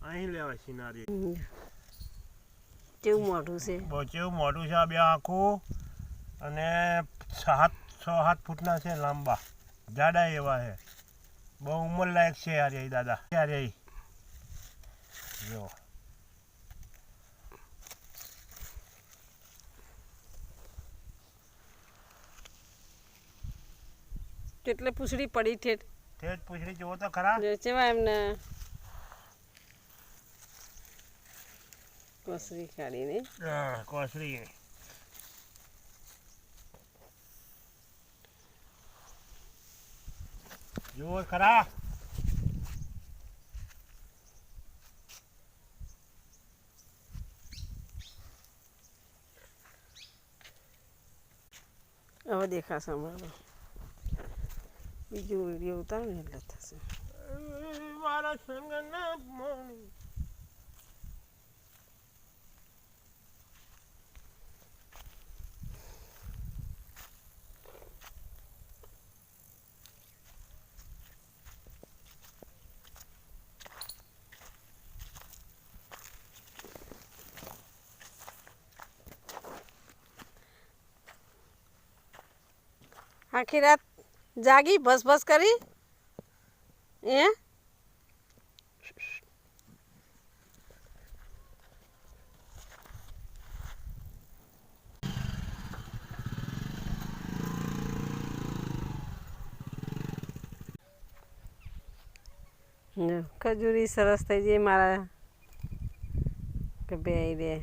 અહીં લેવા સિનારી કેવું મોઢું છે બહુ કેવું મોટું છે આ બે આખું અને 6-7 ફૂટના છે લાંબા જાડા એવા છે બહુ ઉંમર લાયક છે યાર એ દાદા યાર એ જો કેટલે પૂછડી પડી ઠેઠ ઠેઠ પૂછડી જોવો તો ખરા ચેવા એમને કોસરી કાઢીને હા કોસરી જુઓ ખરા હવે દેખાશે અમારો બીજો વિડીયો ઉતારો ને એટલે થશે મારા સંગના મોની આખી રાત જાગી બસ બસ કરી એ ખજૂરી સરસ થઈ જાય મારા કે બે રે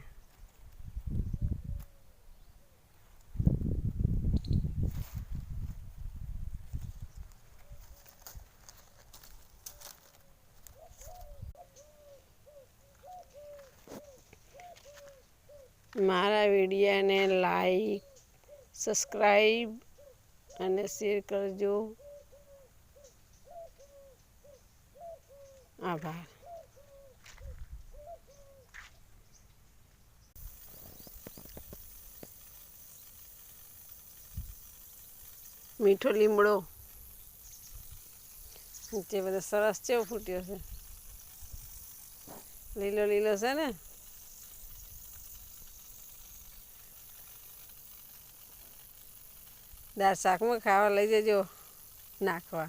મારા વિડીયોને લાઈક સબસ્ક્રાઈબ અને શેર કરજો આભાર મીઠો લીમડો નીચે બધો સરસ ચેવો ફૂટ્યો છે લીલો લીલો છે ને દાળ શાકમાં ખાવા લઈ જજો નાખવા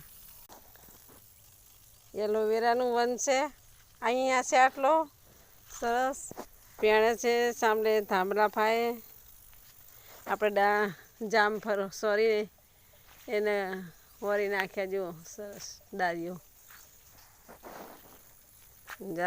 એલોવેરાનું વન છે અહીંયા છે આટલો સરસ પેણે છે સાંભળે થાંભલા ફાય આપણે જામફળ સોરી એને વળી નાખ્યા જુઓ સરસ ડાળીઓ